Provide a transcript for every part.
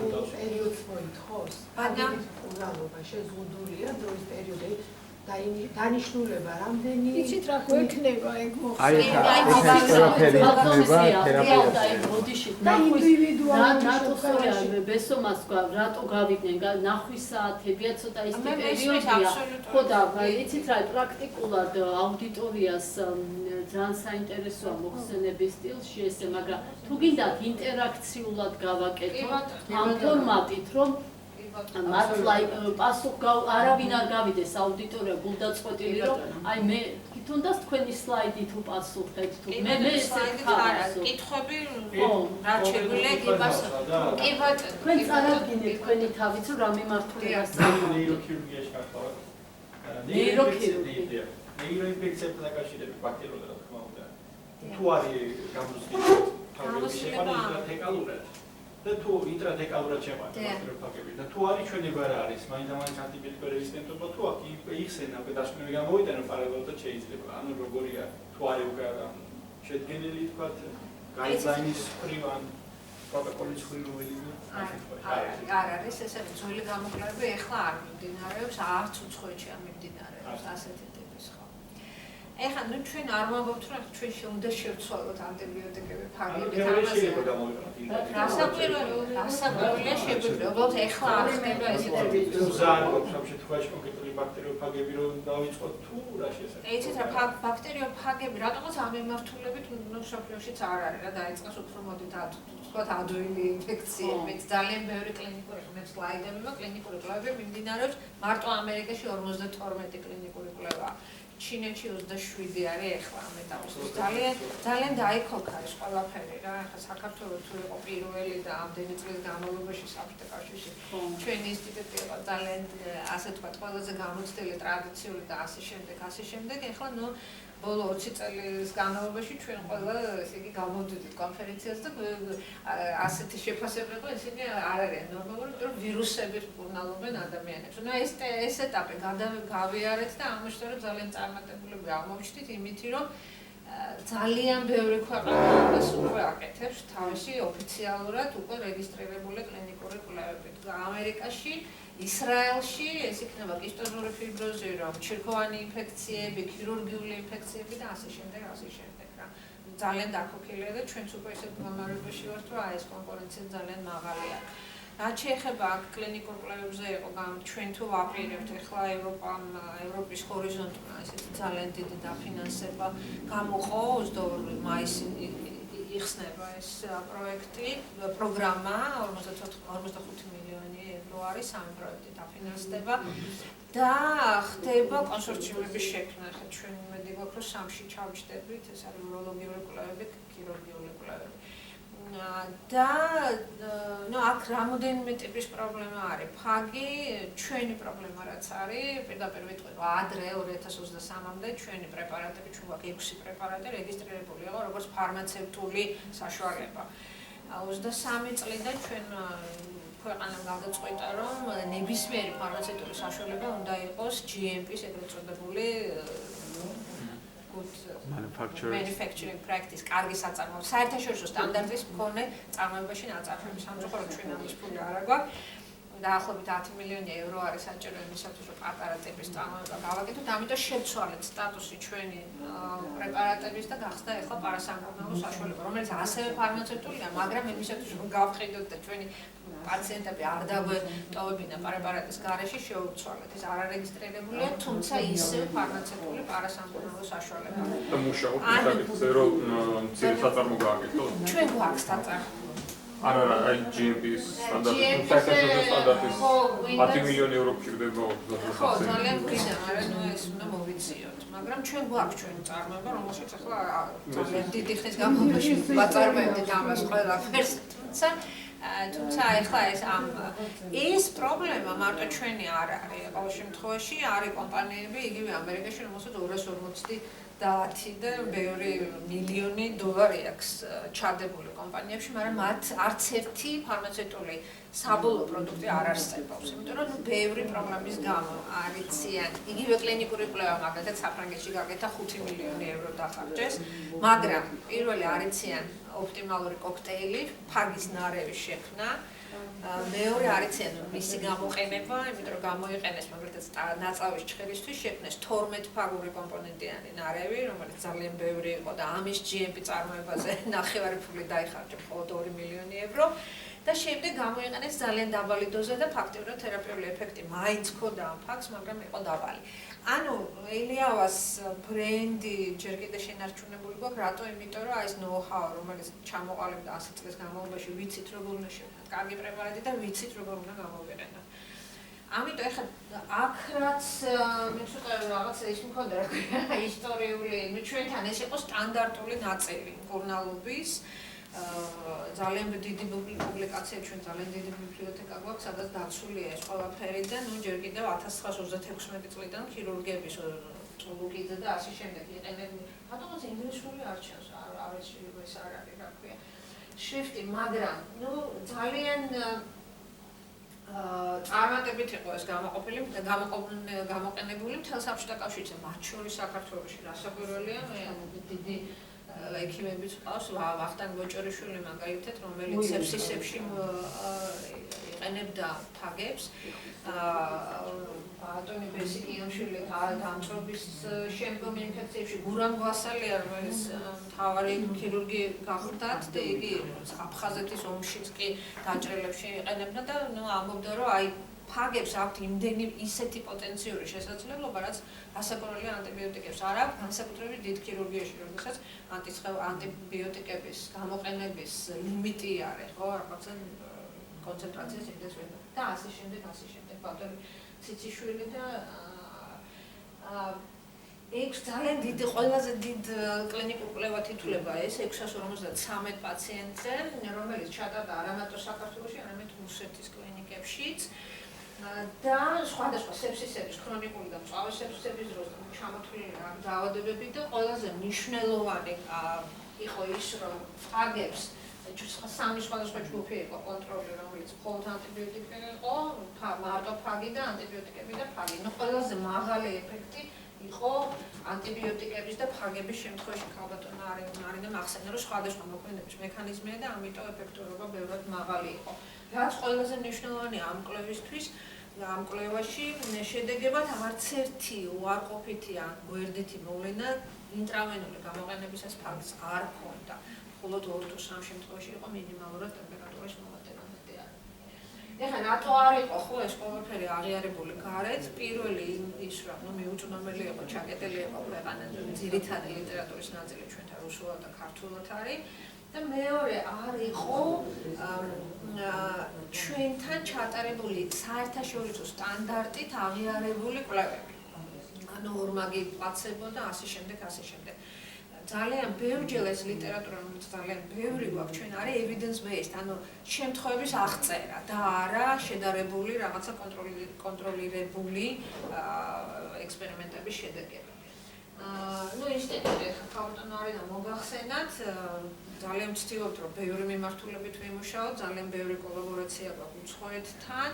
პერიოდს მოითხოვს. მაგრამ პროგრამა შეზღუდულია დროის პერიოდი. დანიშნულება რამდენი იცით რა გვექნება ეგ მოხდა აი და ინდივიდუალურად ნატოსოა ბესომას გვა რატო გავიდნენ ნახვის საათებია ცოტა ის პერიოდია ხო და იცით რა პრაქტიკულად აუდიტორიას ძალიან საინტერესოა მოხსენების სტილში ესე მაგრამ თუ გინდათ ინტერაქციულად გავაკეთოთ ამ ფორმატით რომ მართლა პასუხ არავინ არ გავიდეს აუდიტორია გულდაწყვეტილი რომ აი მე თუნდაც თქვენი სლაიდი თუ პასუხეთ თუ მე ესე კითხვები რა შეგვიძლია გიბას კი ბატონო თქვენ წარადგინეთ თქვენი თავით რომ რა მიმართულებას ნეიროქირურგიაში გახლავთ ნეიროქირურგია ნეიროინფექციებთან დაკავშირებით ბაქტერიოლოგია რა თქმა უნდა თუ არის გამოსვლილი თავის შეყვანა ინტრათეკალურად და თუ ინტრათეკალურად შეყვანა ბაქტერიოფაგები და თუ არის ჩვენება რა არის მაინდა-მაინც ანტიბიოტიკო რეზისტენტობა თუ იხსენა უკვე დასკვნები გამოვიტანო პარალელურად შეიძლება ანუ როგორია თუ არის უკვე შედგენილი თქვათ გაიდლაინის ხრივან პროტოკოლის ხრიველი არ არის ესე ძველი გამოკვლევები ეხლა არ მიმდინარეობს არც უცხოეთში არ მიმდინარეობს ასეთი ტიპის ხო ეხლა ნუ ჩვენ არ ვამბობთ რომ ჩვენ უნდა შევცვალოთ ანტიბიოტიკები ფარგლებით ამაზე რასაკვირველია შეგვიძლია ეხლა არ ხდება ესეთი ზარ გვაქვს ამ შემთხვევაში კონკრეტული ბაქტერიოფაგები რომ დავიწყოთ თუ რა შესაძლოა ეცით რა ბაქტერიოფაგები რატომაც ამ მიმართულებით ნუ სოფლიოშიც არ არის რა დაიწყოს უფრო მოდით თქვათ ადვილი ინფექციებით ძალიან ბევრი კლინიკური სლაიდები მაქვს კლინიკური კვლევები მიმდინარეობს მარტო ამერიკაში 52 კლინიკური კვლევა ჩინეთში 27 არის ეხლა ამ ეტაპზე ძალიან დაიქოქა ეს ყველაფერი რა ახლა საქართველოს თუ იყო პირველი და ამდენი წლის განმავლობაში საბჭოთა კავშირში ჩვენი ინსტიტუტი იყო ძალიან ასე თქვა ყველაზე გამოცდილი ტრადიციული და ასე შემდეგ ეხლა ნუ ბოლო 20 წლის განმავლობაში ჩვენ ყველა ესე იგი გამოვდით კონფერენციაზე და ასეთი შეფასებები ისინი არ არიან ნორმალური, იმიტომ რომ ვირუსები მკურნალობენ ადამიანებს. ნუ ეს ეტაპი გავიარეთ და ამაშორებით ძალიან წარმატებულები აღმოჩნდით იმით, რომ ძალიან ბევრი ქვეყანა ამას უკვე აკეთებს თავისი ოფიციალურად უკვე რეგისტრირებული კლინიკური კვლევებით. ამერიკაში ისრაელში ეს იქნება კისტოზური ფიბროზი, რომ ჩირქოვანი ინფექციები, ქირურგიული ინფექციები და ასე შემდეგ რა. ძალიან დაქოქილია და ჩვენც უკვე ისეთ გამარებაში ვართ, რომ ეს კონკურენცია ძალიან მაღალია. რაც შეეხება კლინიკურ კვლევებზე იყო ჩვენ თუ ვაპირებთ ახლა ევროპის ჰორიზონტმა ესეთი ძალიან დიდი დაფინანსება გამოყო 22 მაისში იხსნება ეს პროექტი, პროგრამა 45 მილიონი ევრო არის სამი პროექტი დაფინანსდება და ხდება კონსორციუმების შექმნა. ახლა ჩვენ იმედი გვაქვს რომ სამში ჩავჭდებით, ეს არის უროლოგიური კვლევები, ქირურგიული კვლევები. და ნუ აქ რამოდენიმე ტიპის პრობლემა არის. ფაგი ჩვენი პრობლემა რაც არის, პირდაპირ ვიტყვი რომ ადრე 2023-მდე ჩვენი პრეპარატები, ჩვენ გვაქვს 6 პრეპარატი რეგისტრირებული იყო როგორც ფარმაცევტული საშუალება. 23 წლიდან ჩვენ ქვეყანამ გადაწყვეტა რომ ნებისმიერი ფარმაცევტული საშუალება უნდა იყოს GMP-ს ეგრეთ წოდებული manufacturing practice, კარგი საწარმოო, საერთაშორისო სტანდარტის მქონე წარმოებაში ნაწარმოების სამწუხაროდ ჩვენ ამის ფული არ აგვაქვს. დაახლოებით 10 მილიონი ევრო არის საჭირო იმისათვის, რომ პატარა ტიპის წარმოება გავაკეთოთ, ამიტომ შევცვალეთ სტატუსი ჩვენი პრეპარატების და გახსნა ახლა პარასამკურნალო საშუალება, რომელიც ასევე ფარმაცევტულია, მაგრამ იმისათვის, რომ გავყიდოთ და ჩვენი პაციენტები არ დაგვეტოვებინა პრეპარატის გარეშე შევცვალეთ. ეს არ არეგისტრირებულია, თუმცა ისევ ფარმაცევტული პარასამკურნალო საშუალება. და მუშაობთ საკითხზე, რომ მცირე საწარმო გააკეთოთ? ჩვენ გვაქვს საწარმო. არა, აი GMP-ის სტანდარტის, საერთაშორისო სტანდარტის 10 მილიონი ევრო გჭირდება 2020 ხო, ძალიან გვიდა, მაგრამ ნუ ეს უნდა მოვიციოთ. მაგრამ ჩვენ გვაქვს ჩვენი წარმოება, რომელშიც ახლა ძალიან დიდი ხნის განმავლობაში ვაწარმოებთ ამას ყველაფერს, თუმცა ახლა ეს პრობლემა მარტო ჩვენი არ არის. ყოველ შემთხვევაში არის კომპანიები, იგივე ამერიკაში, რომელსაც 240 და 10 და ბევრი მილიონი დოლარი აქვს ჩადებული კომპანიებში, მაგრამ მათ არც ერთი ფარმაცევტული საბოლოო პროდუქტი არ არსებობს. იმიტომ რომ ბევრი პრობლემის გამო არიციან. იგივე კლინიკური კვლევა მაგალითად საფრანგეთში გაკეთა 5 მილიონი ევრო დახარჯეს, მაგრამ პირველი არიციან ოპტიმალური კოქტეილი, ფაგის ნარევის შექმნა, მეორე არიციან მისი გამოყენება, იმიტომ რომ გამოიყენეს მაგალითად ნაწავის ჭხერისთვის შექმნეს 12 ფაგური კომპონენტიანი ნარევი, რომელიც ძალიან ბევრი იყო და ამის GMP წარმოებაზე ნახევარი ფული დაიხარჯა, მხოლოდ 2 მილიონი ევრო. და შემდეგ გამოიყენეს ძალიან დაბალი დოზა და ფაქტიურად თერაპიული ეფექტი მაინც ჰქონდა ამ ფაქტს, მაგრამ იყო დაბალი. ანუ ელიავას ბრენდი ჯერ კიდევ შენარჩუნებული გვაქვს, რატო? იმიტომ რომ ეს ნოუ-ჰაუ, რომელიც ჩამოყალიბდა 100 წლის განმავლობაში, ვიცით როგორ უნდა შევქმნათ კარგი პრეპარატი და ვიცით როგორ უნდა გამოვიყენოთ. ამიტომ ეხლა აქ რაც მე ცოტა რაღაცა ის მქონდა ისტორიული, ну ჩვენთან ეს იყო სტანდარტული ნაწილი ჟურნალობის ძალიან დიდი პუბლიკაცია, ჩვენ ძალიან დიდი ბიბლიოთეკა გვაქვს, სადაც დაცულია ეს ყველაფერი და ნუ ჯერ კიდევ 1936 წლიდან ქირურგების ლუგიძე და ასე შემდეგ იყენებდნენ. რატომაც ინგლისური არ ჩანს, არ ეს არ არის რა ქვია. შრიფტი, მაგრამ ნუ ძალიან წარმატებით იყო ეს გამოყოფილი და გამოყენებული მთელ საბჭოთა კავშირში, მათ შორის საქართველოში. რასაკვირველია, მე დიდი ექიმებიც ყავს, ვახტანგ ბოჭორიშვილი მაგალითად, რომელიც სეფსისებში იყენებდა ფაგებს. ბატონი ბესიკიანშვილი დამწრობის შემდგომ ინფექციებში, გურამ გვასალია, რომელიც მთავარი ქირურგი გახდათ და იგი აფხაზეთის ომშიც კი დაჭრილებში იყენებდა და ნუ ამბობდა, რომ აი ფაგებს აქვთ იმდენი ისეთი პოტენციური შესაძლებლობა, რაც ასაკურველი ანტიბიოტიკებს არ აქვს, განსაკუთრებით დიდ ქირურგიაში, როდესაც ანტიბიოტიკების გამოყენების ლიმიტი არის, ხო, რაღაცა კონცენტრაცია შეიძლება ვედა და ასე შემდეგ. ბატონი ციციშვილი და ეს ძალიან დიდი, ყველაზე დიდ კლინიკურ კვლევად ითვლება ეს 653 პაციენტზე, რომელიც ჩატარდა არამატო საქართველოში, არამედ რუსეთის კლინიკებშიც. და სხვადასხვა სეფსისების, ქრონიკული და მწვავე სეფსისების დროს ჩამოთვლილი დაავადებები და ყველაზე მნიშვნელოვანი იყო ის, რომ ფაგებს სამი სხვადასხვა ჯგუფი იყო კონტროლი, რომელიც მხოლოდ ანტიბიოტიკები იყო, მარტო ფაგი და ანტიბიოტიკები და ფაგი. ნუ ყველაზე მაღალი ეფექტი იყო ანტიბიოტიკების და ფაგების შემთხვევაში ქალბატონმა არინა მახსენე, რომ სხვადასხვა მოქმედების მექანიზმია და ამიტომ ეფექტურობა ბევრად მაღალი იყო. რაც ყველაზე მნიშვნელოვანია ამ კვლევისთვის, ამ კვლევაში შედეგებად არც ერთი უარყოფითი ან გვერდითი მოვლენა ინტრავენული გამოყენებისას ფაქტს არ ჰქონდა. მხოლოდ 2 თუ 3 შემთხვევაში იყო მინიმალურად ტემპერატურის მომატება. ეხლა რატო არ იყო ხო ეს ყველაფერი აღიარებული გარეთ? პირველი ის რომ მიუწვდომელი იყო, ჩაკეტილი იყო ქვეყანაზე, ძირითადი ლიტერატურის ნაწილი ჩვენთან რუსულად და ქართულად არის. და მეორე არ იყო ჩვენთან ჩატარებული საერთაშორისო სტანდარტით აღიარებული კვლევები. ანუ ორმაგი პლაცებო და ასე შემდეგ. ძალიან ბევრჯერ ეს ლიტერატურა, რომელიც ძალიან ბევრი გვაქვს, ჩვენ არის evidence based, ანუ შემთხვევების აღწერა და არა შედარებული რაღაცა კონტროლირებული ექსპერიმენტების შედეგები. ну ინსტიტუტი ხალხთან არის და მოგახსენათ, ძალიან ვცდილობთ, რომ ბევრი მიმართულებით ვიმუშაოთ, ძალიან ბევრი კოლაბორაცია გვაქვს უცხოეთთან.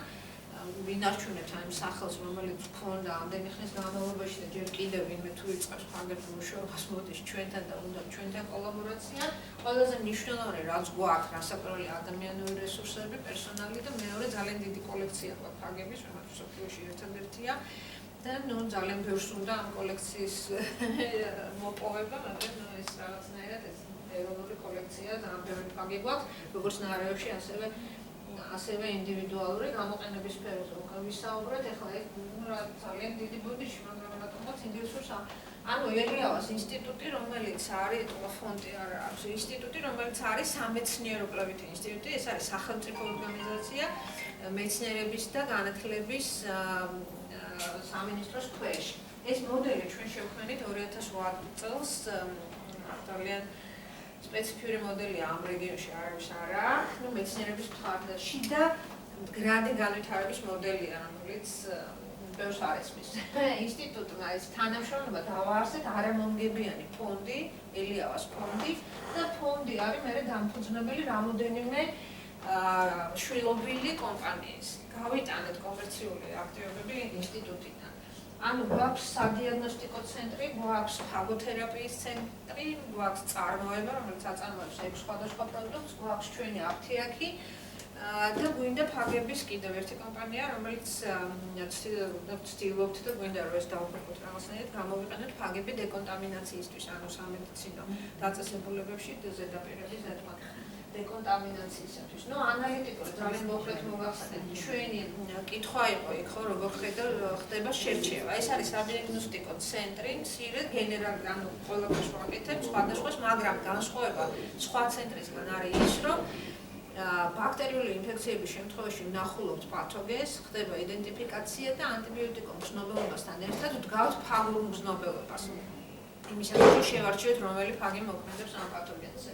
ვინარჩუნებთ ამ სახელს, რომელიც გქონდა ამდენი ხნის განმავლობაში და ჯერ კიდევ ვინმე თუ იწყებს ფაგებს მუშაობას მოდის ჩვენთან და უნდა ჩვენთან კოლაბორაცია. ყველაზე მნიშვნელოვანი რაც გვაქვს, რასაკვირველი ადამიანური რესურსები, პერსონალი და მეორე ძალიან დიდი კოლექცია გვაქვს ფაგების, რომელიც მსოფლიოში ერთადერთია. და ნუ ძალიან ბევრს უნდა ამ კოლექციის მოპოვება, მაგრამ ეს რაღაცნაირად ეს ეროვნული კოლექცია და ამ ბევრი ფაგი გვაქვს, როგორც ნარევებში, ასევე ინდივიდუალური გამოყენების სფეროზე ვისაუბრეთ. ეხლა ეს ძალიან დიდი ბოდიში, მაგრამ რატომაც ინგლისურს ანუ ელიავას ინსტიტუტი, რომელიც არის ფონდი არ აქვს, ინსტიტუტი, რომელიც არის სამეცნიერო კვლევითი ინსტიტუტი, ეს არის სახელმწიფო ორგანიზაცია მეცნიერების და განათლების სამინისტროს ქვეშ. ეს მოდელი ჩვენ შევქმნით 2008 წელს, ძალიან სპეციფიური მოდელია ამ რეგიონში არავის არ აქვს, ну მეცნიერების ფარგლებში და გრადი განვითარების მოდელია, რომელიც ბევრს არ ესმის. ინსტიტუტმა ეს თანამშრომლობა დავაარსეთ არამომგებიანი ფონდი, ელიავას ფონდი და ფონდი არის მერე დამფუძნებელი რამოდენიმე შვილობილი კომპანიის. გავიტანეთ კომერციული აქტივობები ინსტიტუტიდან. ანუ გვაქვს სადიაგნოსტიკო ცენტრი, გვაქვს ფაგოთერაპიის ცენტრი, გვაქვს წარმოება, რომელიც აწარმოებს 6 სხვადასხვა პროდუქტს, გვაქვს ჩვენი აფთიაქი, და გვინდა ფაგების კიდევ ერთი კომპანია, რომელიც ცდილობთ და გვინდა რომ ეს დავფერხოთ რაღაცნაირად, გამოვიყენოთ ფაგები დეკონტამინაციისთვის, ანუ სამედიცინო დაწესებულებებში ზედაპირების ნათქვამი დეკონტამინაციისათვის. ნუ ანალიტიკური ძალიან მოკლედ მოგახსენეთ. ჩვენი კითხვა იყო იქ ხო როგორ ხდება შერჩევა. ეს არის სადიაგნოსტიკო ცენტრი, მცირე გენერალური, ანუ ყველაფერს ვაკეთებ სხვადასხვას, მაგრამ განსხვავება სხვა ცენტრისგან არის ის, რომ ბაქტერიული ინფექციების შემთხვევაში ვნახულობთ პათოგენს, ხდება იდენტიფიკაცია და ანტიბიოტიკურ მგზნობელობასთან ერთად ვდგავთ ფაგურ მგზნობელობას. იმისათვის შევარჩიოთ რომელი ფაგი მოქმედებს ამ პათოგენზე.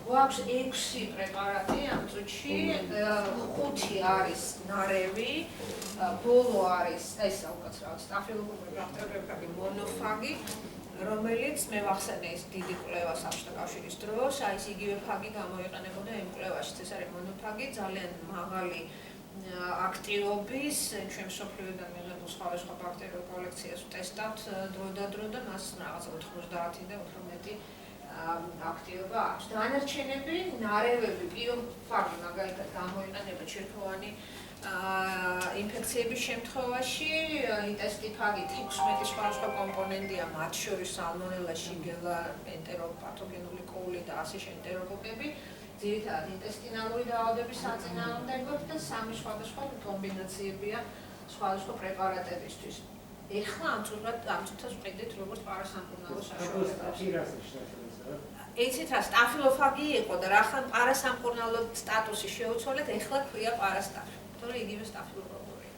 გვაქვს 6 პრეპარატი ამ წუთში, 5 არის ნარევი, ბოლო არის ეს უკაცრავად სტაფილოკოკური ბაქტერიოფაგი მონოფაგი, რომელიც მე ვახსენე ის დიდი კვლევა საბჭოთა კავშირის დროს, აი ეს იგივე ფაგი გამოიყენებოდა იმ კვლევაშიც, ეს არის მონოფაგი, ძალიან მაღალი აქტივობის, ჩვენ მსოფლიოდან მიღებულ სხვადასხვა ბაქტერიულ კოლექციას ვტესტავთ დრო და მას რაღაცა 90 და უფრო მეტი აქტივობა აქვს. დანარჩენები, ნარევები, პიოფაგი მაგალითად გამოიყენება ჩირქოვანი ინფექციების შემთხვევაში, იტესტიფაგი 16 სხვადასხვა კომპონენტია, მათ შორის სალმონელა, შიგელა, ენტეროპათოგენული კოული და ასე ენტეროკოკები, ძირითადად ინტესტინალური დაავადების საწინააღმდეგოდ და 3 სხვადასხვა კომბინაციებია სხვადასხვა პრეპარატებისთვის. ეხლა ამ წუთას ვყიდით როგორც პარასამკურნალო საშუალებებს. იცით რა, სტაფილოფაგი იყო და რახან პარასამკურნალო სტატუსი შეუცვალეთ, ეხლა ქვია პარასტაფი. თორე იგივე სტაფილოკოკურია.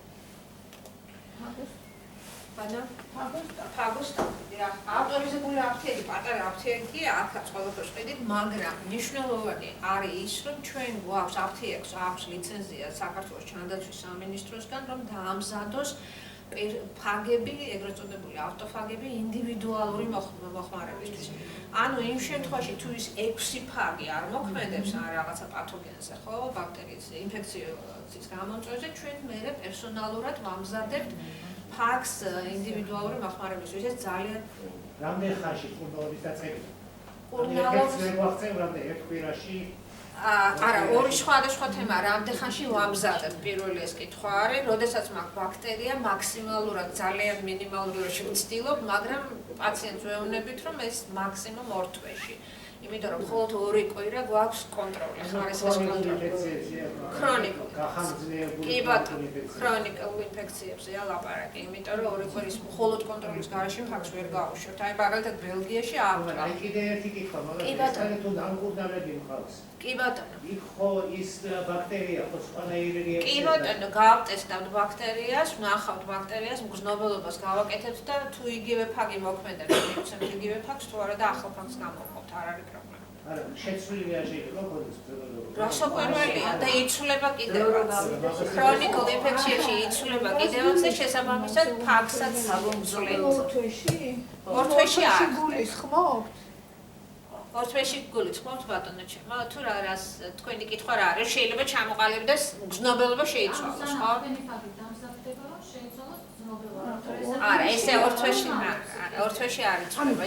ფაგოსტაფი. ავტორიზებული აფთიაგი, პატარა აფთიაგია, აქაც ყველაფერს ვყიდით, მაგრამ მნიშვნელოვანი არის ის, რომ ჩვენ გვაქვს აფთიაგს აქვს ლიცენზია საქართველოს ჩანდაცვის სამინისტროსგან, რომ დაამზადოს ფაგები, ეგრეთ წოდებული ავტოფაგები ინდივიდუალური მოხმარებისთვის. ანუ იმ შემთხვევაში თუ ის 6 ფაგი არ მოქმედებს ან რაღაცა პათოგენზე, ხო, ბაქტერიის ინფექციის გამომწვევზე, ჩვენ მერე პერსონალურად ვამზადებთ ფაგს ინდივიდუალური მოხმარებისთვის. ეს ძალიან რამდენ ხანში კურნალობის დაწყებით? კურნალობის ერთ კვირაში არა, ორი სხვადასხვა თემა, რამდენ ხანში ვამზადებ, პირველი ეს კითხვა არის, როდესაც მაქვს ბაქტერია, მაქსიმალურად ძალიან მინიმალურად შევცდილობ, მაგრამ პაციენტს ვეუბნებით, რომ ეს მაქსიმუმ 2 თვეში. იმიტომ რომ მხოლოდ 2 კვირა გვაქვს კონტროლი, ხარისხის კონტროლი. ქრონიკული. კი ბატონო, ქრონიკული ინფექციებზეა ლაპარაკი, იმიტომ რომ 2 კვირის მხოლოდ კონტროლის გარეშე ფაქს ვერ გავუშვებთ. აი მაგალითად ბელგიაში აქვს. აი კიდე ერთი კითხვა, მაგრამ თუ დამკურნალები მყავს. კი ბატონო. იქ ხო ის ბაქტერია ხო სხვანაირი რეაქცია? კი ბატონო, გავტესტავთ ბაქტერიას, ვნახავთ ბაქტერიას, მგზნობელობას გავაკეთებთ და თუ იგივე ფაგი მოქმედებს, მივცემთ იგივე ფაგს, თუ არა და ახალ ფაგს გამოვყოფთ, არ არის პრობლემა. არა, შეცვლილი არ შეიძლება გქონდეს ბრძოლები. რასაკვირველია და იცვლება კიდევაც. ქრონიკულ ინფექციაში იცვლება კიდევაც და შესაბამისად ფაგსაც გამომძლევთ. 2 თვეში? 2 თვეში არ. გულის ხმობთ? 2 თვეში გულით ხმობთ ბატონო ჩემო, თუ რას თქვენი კითხვა რა არის, შეიძლება ჩამოყალიბდეს მგზნობელობა შეიცვალოს, ხო? არა, ესე 2 თვეში არა, 2 თვეში არ იცვლება.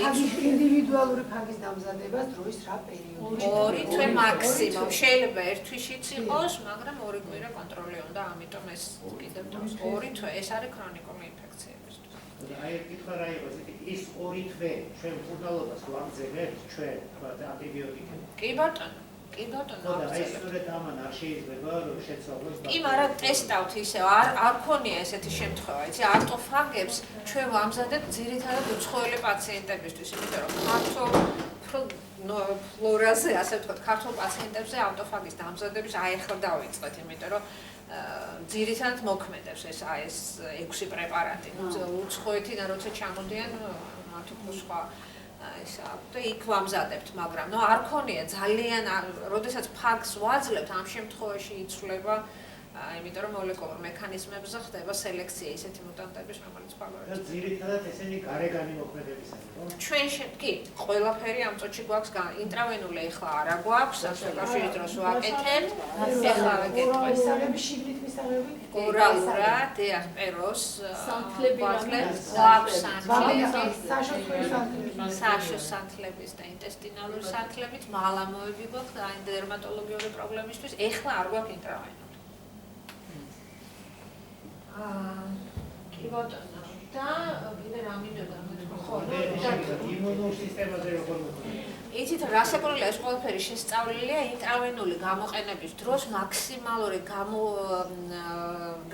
ინდივიდუალური ფაგის დამზადებას დროის რა პერიოდში? 2 თვე მაქსიმუმ. შეიძლება 1 თვეშიც იყოს, მაგრამ 2 კვირა კონტროლი უნდა, ამიტომ ეს კიდევ დროს 2 თვე, ეს არის ქრონიკული ინფექციებისთვის. აი კითხვა რა იყო, ის 2 თვე ჩვენ კურნალობას ვამზადებთ ჩვენ ანტიბიოტიკები. კი ბატონო. კი ბატონო. და აი სწორედ ამან არ შეიძლება რომ შეცვალოს. კი, მაგრამ ტესტავთ ისევ, არ ქონია ესეთი შემთხვევა, იცი, ავტოფაგებს ჩვენ ვამზადებთ ძირითადად უცხოელი პაციენტებისთვის, იმიტომ რომ ქართულ ფლორაზე, ასე ვთქვათ, ქართულ პაციენტებზე ავტოფაგის დამზადების ახლა დავიწყეთ, იმიტომ რომ ძირითადად მოქმედებს ეს 6 პრეპარატი. უცხოეთიდან როცა ჩამოდიან, მათ უფრო სხვა ისა და იქ ვამზადებთ, მაგრამ არ ქონია ძალიან, როდესაც ფაგს ვაძლევთ, ამ შემთხვევაში იცვლება იმიტომ რომ მოლეკულურ მექანიზმებზე ხდება სელექცია ისეთი მუტანტების, რომელიც ფაგორებს. ძირითადად ესენი გარეგანი მოქმედებისაა, ხო? ჩვენ კი, ყველაფერი ამ წუთში გვაქვს ინტრავენული ეხლა არა გვაქვს, საკავშირის დროს ვაკეთებთ. ეხლა ვაკეთებთ. მისაღები, შიგნით მისაღები. ორალურად, დიასპეროს, სანთლები გვაქვს სანთლები. საშო სანთლების და ინტესტინალური სანთლებით, მალამოები გვაქვს და დერმატოლოგიური პრობლემისთვის, ეხლა არ გვაქვს ინტრავენული. კი ბატონო და კიდე რა მინდოდა ხო იმუნურ სისტემაზე როგორ მოხდება? იცით რა საკურველია ეს ყველაფერი შესწავლილია ინტრავენული გამოყენების დროს მაქსიმალური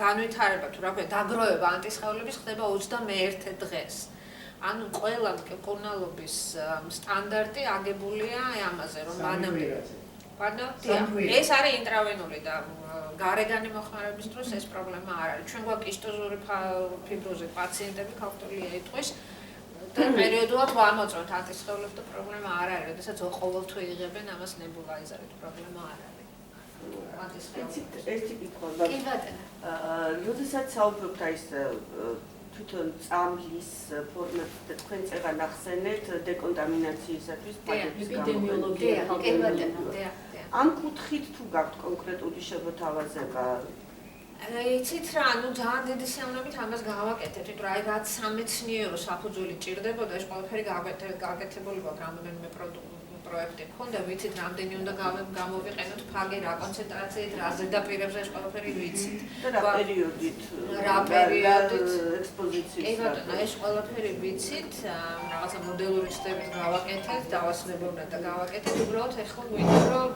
განვითარება თუ რა ქვია დაგროვება ანტისხეულების ხდება 21 დღეს. ანუ ყველა მკურნალობის სტანდარტი აგებულია ამაზე რომ მანამდე ეს არის ინტრავენული და გარეგანი მოხმარების დროს ეს პრობლემა არ არის. ჩვენ გვაქვს კისტოზური ფიბროზით პაციენტები ქალწულია იტყვის და პერიოდულად ვამოწმოთ ანტისხეულებს და პრობლემა არ არის. როდესაც ყოველთვე იღებენ ამას ნებულაიზერით პრობლემა არ არის. ერთი კითხვა. კი ბატონო. როდესაც საუბრობთ ის თვითონ წამლის ფორმებს და თქვენ წეღან ახსენეთ დეკონტამინაციისათვის ეპიდემიოლოგია ამ კუთხით თუ გაქვთ კონკრეტული შეგოთავაზება? იცით რა, ანუ ძალიან დიდი სიამოვნებით ამას გავაკეთებთ, იმიტომ რომ აი რაც სამეცნიერო საფუძველი ჭირდებოდა, ეს ყველაფერი გაკეთებული გვაქვს რამოდენიმე პროექტი გქონდა, ვიცით რამდენი უნდა გამოვიყენოთ ფაგი, რა კონცენტრაციით, რა ზედაპირებზე ეს ყველაფერი ვიცით. რა პერიოდით? რა პერიოდით ექსპოზიციის? კი ბატონო, ეს ყველაფერი ვიცით, რაღაცა მოდელური ცდებით გავაკეთეთ, დავასრულებთ და გავაკეთეთ, უბრალოდ ეხლა გვინდა რომ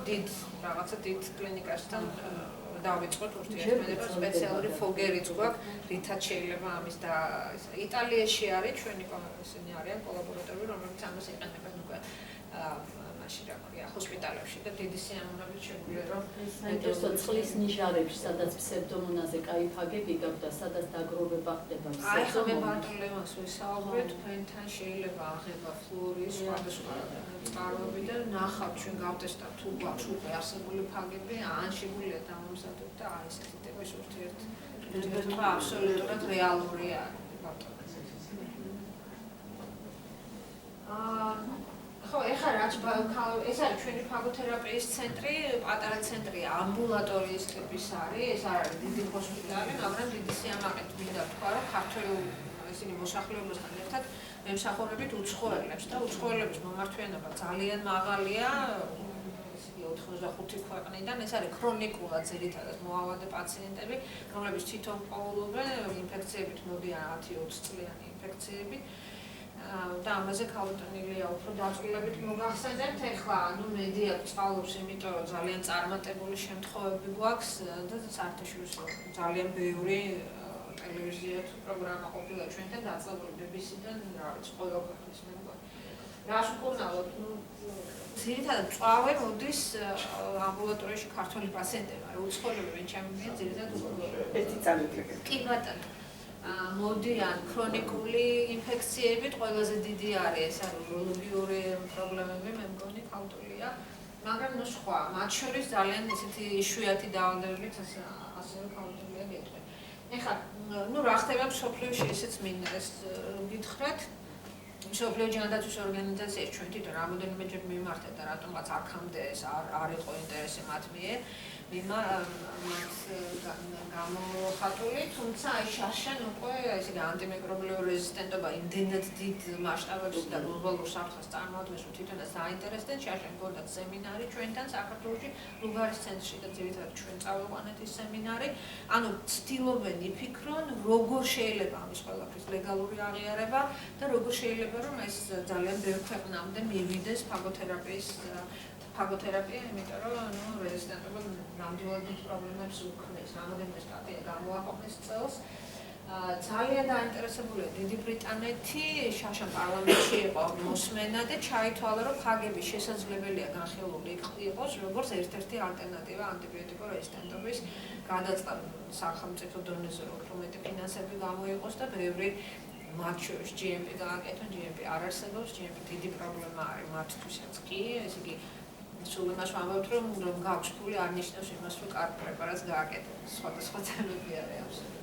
რაღაცა დიდ კლინიკასთან დავიწყოთ ურთიერთობა, სპეციალური ფოგერიც გვაქვს, რითაც შეიძლება ამის და იტალიაში არის ჩვენი ისინი არიან კოლაბორატორები, რომლებიც ამას იყენებენ უკვე მაშინ რა ქვია, ჰოსპიტალებში და დიდი სიამოვნებით შეგვიძლია რომ საინტერესო წყლის ნიჟარებში, სადაც ფსევდომონაზე კაი ფაგები გაქვს და სადაც დაგროვება ხდება ფსევდომონაზე. აი ხომ ბატონლემას ვისაუბრეთ, თქვენთან შეიძლება აღება ფლორის სხვადასხვა წყაროებიდან ნახავთ ჩვენ გავტესტავთ თუ გვაქვს უკვე არსებული ფაგები, ან შეგვიძლია დავამზადოთ და აი ესეთი ტიპის ურთიერთობა აბსოლუტურად რეალური არის ბატონო. ხო, ეხლა რაც ეს არის ჩვენი ფაგოთერაპიის ცენტრი, პატარა ცენტრია, ამბულატორიის ტიპის არის, ეს არ არის დიდი ჰოსპიტალი, მაგრამ დიდი სიამაყით მინდა თქვა, რომ ქართველ ისინი მოსახლეობასთან ერთად მემსახურებით უცხოელებს და უცხოელების მომართვიანობა ძალიან მაღალია, 85 ქვეყნიდან, ეს არის ქრონიკულად ძირითადად მოავადე პაციენტები, რომლებიც თვითონ პოულობენ ინფექციებით მოდიან 10-20 წლიანი ინფექციები. და ამაზე ქალბატონილია უფრო დაწვრილებით მოგახსენებთ ეხლა ანუ მედია წყალობს იმიტომ რომ ძალიან წარმატებული შემთხვევები გვაქვს და საერთაშორისო ძალიან ბევრი ტელევიზია თუ პროგრამა ყოფილა ჩვენთან დაწყებული BBC-დან რა ვიცი ყველა ქვეყნის მეგობარი რას ვკურნალობთ ძირითადად წვავე მოდის ამბულატორიაში ქართველი პაციენტები არა უცხოელები ვინ ჩამოვიდნენ ძირითადად ერთი წამიწები კი ბატონო მოდიან ქრონიკული ინფექციებით ყველაზე დიდი არის ეს უროლოგიური პრობლემები მე მგონი ქალწულია მაგრამ ნუ სხვა მათ შორის ძალიან ისეთი იშვიათი დაავადებებიც ასევე ქალწულია გეტყვი ეხლა ნუ რა ხდება მსოფლიოში ისიც მინდა ეს გითხრათ მსოფლიო ჯანდაცვის ორგანიზაციაში ჩვენ თვითონ რამოდენიმეჯერ მიმართეთ და რატომაც აქამდე ეს არ იყო ინტერესი მათ მიერ გამოხატული, თუმცა აი შაშან უკვე ესე ანტიმიკრობიული რეზისტენტობა იმდენად დიდ მასშტაბებში და გლობალურ საფრთხეს წარმოადგენს, რომ თვითონაც დაინტერესდნენ, შაშან გქონდათ სემინარი ჩვენთან საქართველოში, ლუგარის ცენტრში და ძირითადად ჩვენ წავიყვანეთ ის სემინარი. ანუ ცდილობენ იფიქრონ, როგორ შეიძლება ამის ყველაფრის ლეგალური აღიარება და როგორ შეიძლება რომ ეს ძალიან ბევრ ქვეყნამდე მივიდეს ფაგოთერაპია, იმიტომ რომ რეზისტენტობა ნამდვილად დიდ პრობლემებს უქმნის. რამოდენიმე სტატია გამოაყოფეს წელს. ძალიან დაინტერესებულია დიდი ბრიტანეთი, შაშან პარლამენტში იყო მოსმენა და ჩაითვალა, რომ ფაგების შესაძლებელია განხილული იყოს, როგორც ერთ-ერთი ალტერნატივა ანტიბიოტიკურ რეზისტენტობის გადაწყდა სახელმწიფო დონეზე, უფრო მეტი ფინანსები გამოიყოს და ბევრი მათ შორის GMP გააკეთონ, GMP არ არსებობს, GMP დიდი პრობლემა არის მათთვისაც კი, ესე იგი სულ იმას ვამბობთ, რომ გაქვს ფული არ ნიშნავს იმას, რომ კარგ პრეპარატს გააკეთებ. სხვადასხვა თემები არის აბსოლუტურად.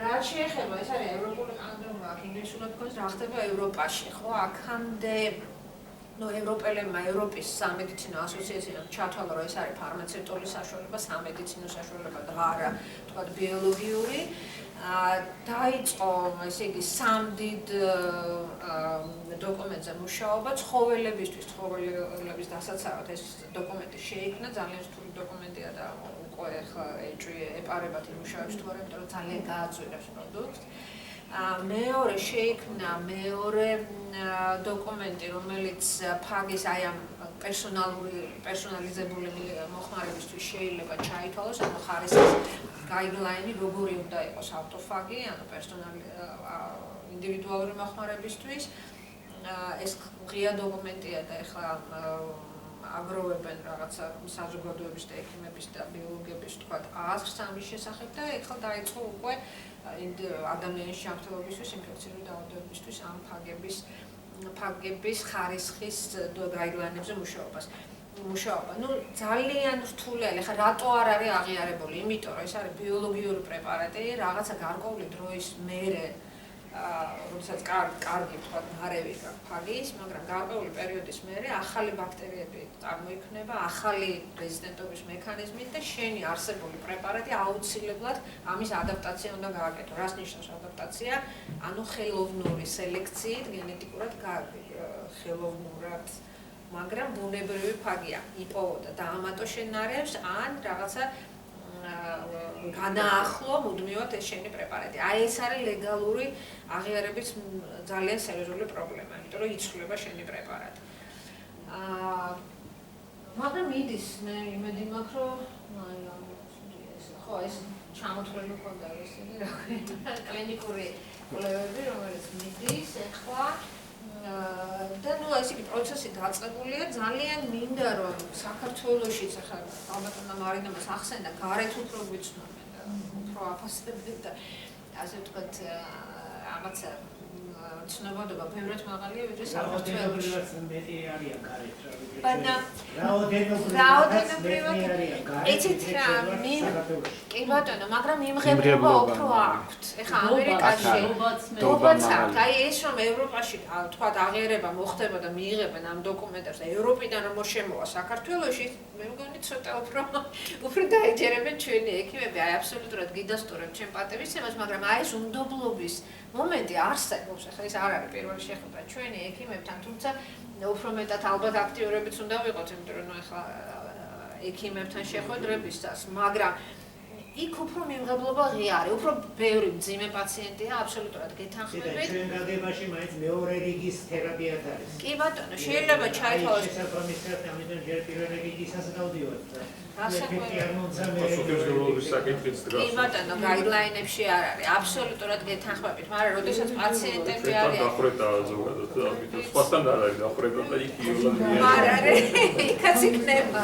რაც შეეხება, ეს არის ევროპული კანონმა, აქ ინგლისურად გქონს, რა ხდება ევროპაში, ხო? აქამდე ევროპელებმა ევროპის სამედიცინო ასოციაციამ ჩათვალა, რომ ეს არის ფარმაცევტული საშუალება, სამედიცინო საშუალება და არა, თქვათ, ბიოლოგიური. დაიწყო, ესე იგი, სამ დიდ დოკუმენტზე მუშაობა, ცხოველების დასაცავად ეს დოკუმენტი შეიქმნა, ძალიან რთული დოკუმენტია და უკვე ახლა ეპარებათ იმ მუშაობებს თუ არა, იმიტომ რომ ძალიან გააწვირებს პროდუქტს. მეორე შეიქმნა მეორე დოკუმენტი, რომელიც ფაგის აი ამ პერსონალიზებული მოხმარებისთვის შეიძლება ჩაითვალოს, ანუ ხარისხის guideline როგორი უნდა იყოს ავტოფაგი, ანუ ინდივიდუალური მოხმარებისთვის. ეს ღია დოკუმენტია და ეხლა აგროვებენ რაღაცა საზოგადოების და ექიმების და ბიოლოგების თქვათ აზრს ამის შესახებ და ეხლა დაიწყო უკვე ადამიანის ჯანმრთელობისთვის, ინფექციური დაავადებებისთვის ამ ფაგების ხარისხის guideline-ებზე მუშაობა. ძალიან რთული არის. ეხლა რატო არ არის აღიარებული? იმიტომ რომ ეს არის ბიოლოგიური პრეპარატი, რაღაცა გარკვეული დროის მერე, როდესაც კარგი თქვათ ნარევი გაქვს ფაგის, მაგრამ გარკვეული პერიოდის მერე ახალი ბაქტერიები წარმოიქმნება, ახალი რეზისტენტობის მექანიზმით და შენი არსებული პრეპარატი აუცილებლად ამის ადაპტაცია უნდა გააკეთო. რას ნიშნავს ადაპტაცია? ანუ ხელოვნური სელექციით, გენეტიკურად ხელოვნურად მაგრამ ბუნებრივი ფაგია, იპოვო და ამატო შენ ნარევს ან რაღაცა განაახლო მუდმივად ეს შენი პრეპარატი. აი ეს არის ლეგალური აღიარების ძალიან სერიოზული პრობლემა, იმიტომ რომ იცვლება შენი პრეპარატი. მაგრამ მიდის მე იმედი მაქვს, რომ ხო ეს ჩამოთვლილი ქონდა ეს კლინიკური კვლევები, რომელიც მიდის ახლა და ესე იგი პროცესი დაწყებულია, ძალიან მინდა რომ საქართველოშიც ახლა ალბათ მარინამას ახსენდა, გარეთ უფრო გვიცნობენ და უფრო აფასებენ და ასე ვთქვათ ამაცა ცნობადობა ბევრად მაღალია ვიდრე საქართველოში. მეტი არიან გარეთ. რაოდენობრივად იცით რა, კი ბატონო, მაგრამ მიმღებლობა უფრო აქვთ. ეხლა ამერიკაში დობაც აქვთ. აი ეს რომ ევროპაში თქვათ აღიარება მოხდება და მიიღებენ ამ დოკუმენტებს და ევროპიდან რომ შემოვა საქართველოში, მე მგონი ცოტა უფრო დაიჯერებენ ჩვენი ექიმები, აი აბსოლუტურად გიდასტურებ ჩემ პატივისცემას, მაგრამ აი ეს უნდობლობის მომენტი არსებობს. ეხლა ეს არ არის პირველი შეხება ჩვენი ექიმებთან, თუმცა უფრო მეტად ალბათ აქტიურებიც უნდა ვიყოთ, იმიტომ რომ ეხლა ექიმებთან შეხვედრებისას, მაგრამ იქ უფრო მიმღებლობა ღია არის, უფრო ბევრი მძიმე პაციენტია, აბსოლუტურად გეთანხმებით. ჩვენ გაგებაში მაინც მეორე რიგის თერაპიაც არის. კი ბატონო, შეიძლება ჩაითვალოს. შესაბამისად, ამიტომ ჯერ პირველი რიგისაც დავდივართ. კი ბატონო, გაიდლაინებში არ არის, აბსოლუტურად გეთანხმებით, მაგრამ როდესაც პაციენტები არიან დახრეტა ზოგადად, ამიტომ სხვასთან არ არის დახრეტა და იქ იოლად არ არის, იქაც იქნება.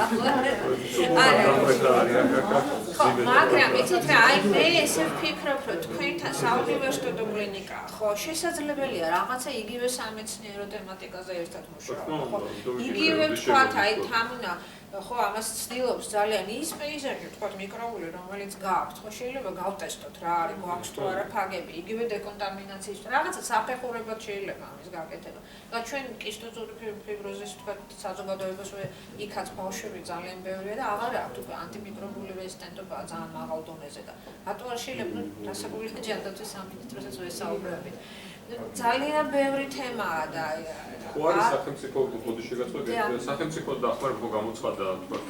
მაგრამ იცით რა, აი მე ესე ვფიქრობ, რომ თქვენთან საუნივერსიტეტო კლინიკაა, ხო, შესაძლებელია რაღაცა იგივე სამეცნიერო თემატიკაზე ერთად მუშაობა, ხო. იგივე ვთქვათ, აი თამუნა ხო, ამას ცდილობს ძალიან ის პეიზაჟი, თქვათ მიკრობული, რომელიც გააქვთ, ხო, შეიძლება გავტესტოთ რა არის, გვაქვს თუ არა ფაგები, იგივე დეკონტამინაციის, რაღაცა საფეხურებად შეიძლება ამის გაკეთება. და ჩვენ კისტოზური ფიბროზის, თქვათ, საზოგადოებას იქაც ბავშვები ძალიან ბევრია და აღარ აქვთ უკვე ანტიმიკრობული რეზისტენტობა ძალიან მაღალ დონეზე და რატო არ შეიძლება, რასაკვირველია ჯანდაცვის სამინისტროსაც ვესაუბრებით. ძალიან ბევრი თემაა და ხო არის სახელმწიფო ბოდი შეგაწყვეტილება სახელმწიფო დახმარება გამოცხადა თქვათ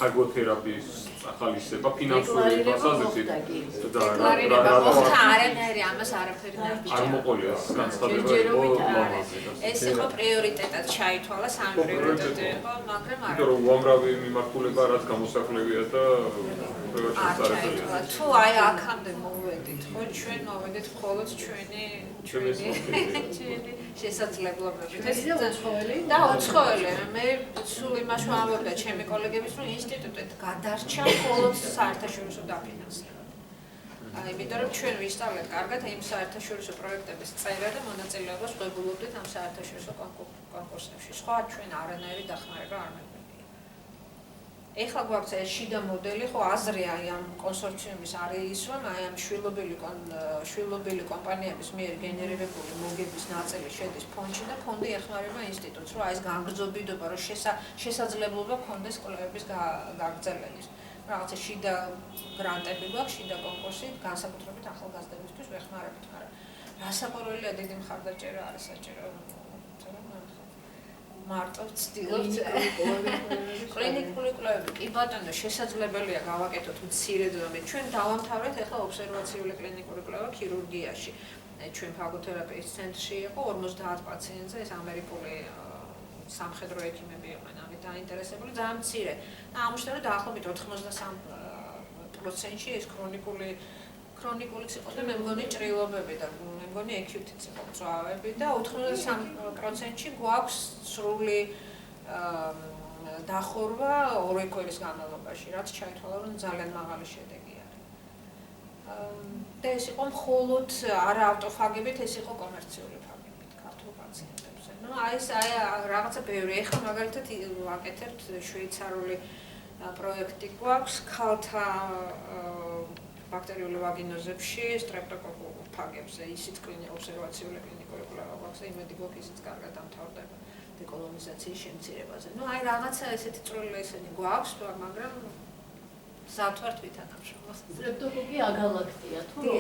ფაგოთერაპიის ახალისება ფინანსური დასაზრდით და არანაირი ამას არაფერი არ მოყოლია ეს განცხადება იყო ეს იყო პრიორიტეტად ჩაითვალა სამი პრიორიტეტი იყო მაგრამ არა იმიტომ რომ უამრავი მიმართულება რაც გამოსახულებია და თუ აი აქამდე მოვედით ხო ჩვენ მოვედით მხოლოდ ჩვენი შესაძლებლობებით ეს და უცხოელი მე სულ იმას ვამბობდა ჩემი კოლეგების რომ ინსტიტუტით გადარჩა მხოლოდ საერთაშორისო დაფინანსება იმიტომ რომ ჩვენ ვისწავლეთ კარგად იმ საერთაშორისო პროექტების წერა და მონაწილეობას ვღებულობდით ამ საერთაშორისო კონკურსებში. სხვა ჩვენ არანაირი დახმარება არ მეგვიგვია. ეხლა გვაქვს ეს შიდა მოდელი, ხო აზრი აი ამ კონსორციუმის არის ის, რომ აი ამ შვილობილი კომპანიების მიერ გენერირებული მოგების ნაწილი შედის ფონდში და ფონდი ეხმარება ინსტიტუტს, რომ აი ეს განგრძობიდობა, რომ შესაძლებლობა გქონდეს კვლევების გაგრძელების. რაღაცა შიდა გრანტები გვაქვს, შიდა კონკურსი, განსაკუთრებით ახალგაზრდებისთვის ვეხმარებით, მაგრამ რასაკვირველია დიდი მხარდაჭერა არის საჭირო. მარტო ვცდილობთ კლინიკური კვლევები. კი ბატონო, შესაძლებელია გავაკეთოთ მცირედ რამე. ჩვენ დავამთავრეთ ახლა ობსერვაციული კლინიკური კვლევა ქირურგიაში. ჩვენ ფაგოთერაპიის ცენტრში იყო 50 პაციენტზე, ეს ამერიკული სამხედრო ექიმები იყვნენ ამით დაინტერესებული, ძალიან მცირე. და ამუშავე დაახლოებით 83%-ში ეს ქრონიკული იყო და მე მგონი ჭრილობები და მე მგონი ეკიუტიც იყო მწვავები და 83%-ში გვაქვს სრული დახურვა 2 კვირის განმავლობაში, რაც ჩაითვალა, რომ ძალიან მაღალი შედეგი არის. და ეს იყო მხოლოდ არა ავტოფაგებით, ეს იყო კომერციული ფაგებით ქართულ პაციენტებზე. ნუ აი რაღაცა ბევრი. ეხლა მაგალითად ვაკეთებთ შვეიცარიული პროექტი გვაქვს ქალთა ბაქტერიული ვაგინოზებში, სტრეპტოკოკულ ფაგებზე, ისიც ობსერვაციული კლინიკური კვლევა გვაქვს, იმედი გვაქვს ისიც კარგად დამთავრდება დეკოლონიზაციის შემცირებაზე. ნუ აი რაღაცა ესეთი წვრილი ესენი გვაქვს, მაგრამ ზავთვართ ვითანამშრომლობ. სტრეპტოკოკი აგალაქტია თუ რა?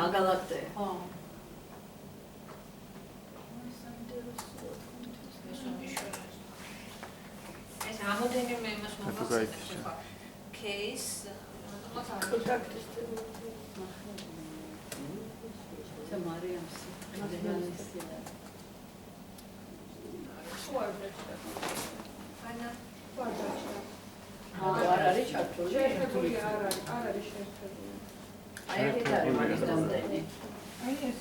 აგალაქტია. ხო. ეს რამოდენიმე იმას მოვახსენე. case კონტაქტის მარიამს დედალისია არ არის ჩართული შეერთებული არ არის შეერთებული აი ეს არის მაგის დამტენი აი ეს